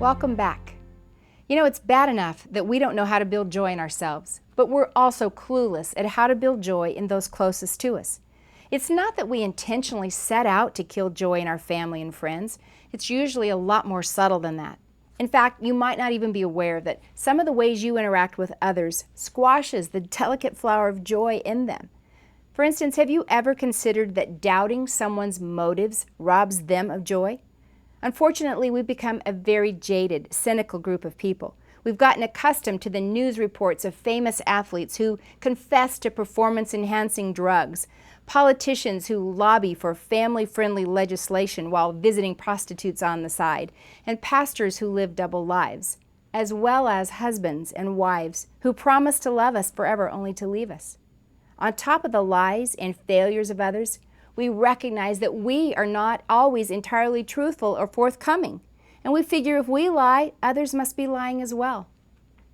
Welcome back. You know, it's bad enough that we don't know how to build joy in ourselves, but we're also clueless at how to build joy in those closest to us. It's not that we intentionally set out to kill joy in our family and friends. It's usually a lot more subtle than that. In fact, you might not even be aware that some of the ways you interact with others squashes the delicate flower of joy in them. For instance, have you ever considered that doubting someone's motives robs them of joy? Unfortunately, we've become a very jaded, cynical group of people. We've gotten accustomed to the news reports of famous athletes who confess to performance-enhancing drugs, politicians who lobby for family-friendly legislation while visiting prostitutes on the side, and pastors who live double lives, as well as husbands and wives who promise to love us forever only to leave us. On top of the lies and failures of others, we recognize that we are not always entirely truthful or forthcoming, and we figure if we lie, others must be lying as well.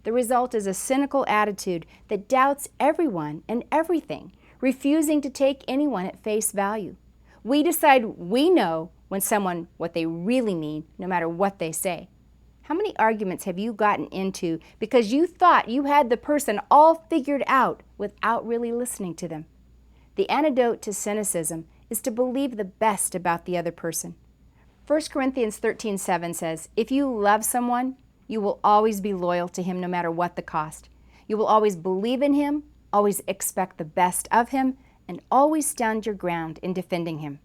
The result is a cynical attitude that doubts everyone and everything, refusing to take anyone at face value. We decide we know what they really mean, no matter what they say. How many arguments have you gotten into because you thought you had the person all figured out without really listening to them? The antidote to cynicism is to believe the best about the other person. 1 Corinthians 13:7 says, "If you love someone, you will always be loyal to him no matter what the cost. You will always believe in him, always expect the best of him, and always stand your ground in defending him."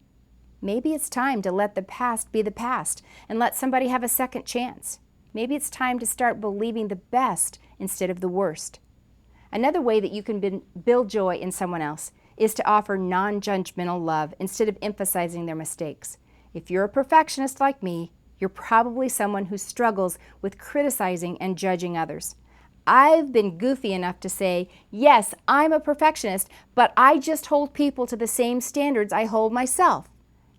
Maybe it's time to let the past be the past and let somebody have a second chance. Maybe it's time to start believing the best instead of the worst. Another way that you can build joy in someone else is to offer non-judgmental love instead of emphasizing their mistakes. If you're a perfectionist like me, you're probably someone who struggles with criticizing and judging others. I've been goofy enough to say, yes, I'm a perfectionist, but I just hold people to the same standards I hold myself.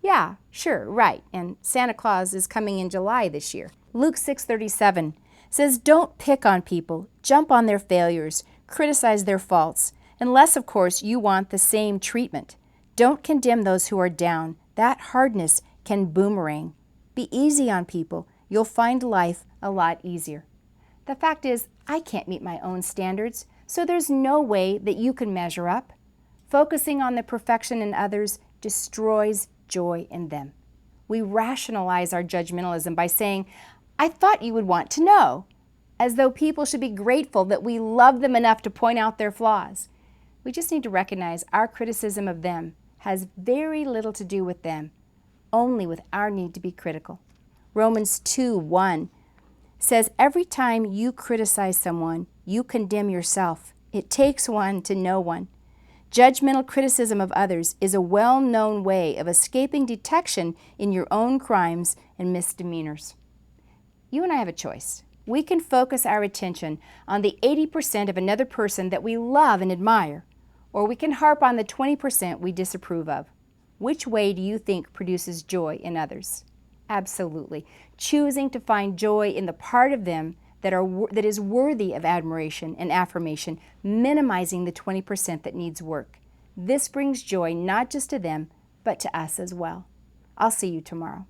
Yeah, sure, right, and Santa Claus is coming in July this year. Luke 6:37 says, "Don't pick on people, jump on their failures, criticize their faults, unless, of course, you want the same treatment. Don't condemn those who are down. That hardness can boomerang. Be easy on people. You'll find life a lot easier." The fact is, I can't meet my own standards, so there's no way that you can measure up. Focusing on the perfection in others destroys joy in them. We rationalize our judgmentalism by saying, "I thought you would want to know," as though people should be grateful that we love them enough to point out their flaws. We just need to recognize our criticism of them has very little to do with them, only with our need to be critical. Romans 2:1 says, "Every time you criticize someone, you condemn yourself. It takes one to know one." Judgmental criticism of others is a well-known way of escaping detection in your own crimes and misdemeanors. You and I have a choice. We can focus our attention on the 80% of another person that we love and admire, or we can harp on the 20% we disapprove of. Which way do you think produces joy in others? Absolutely. Choosing to find joy in the part of them that is worthy of admiration and affirmation, minimizing the 20% that needs work. This brings joy not just to them, but to us as well. I'll see you tomorrow.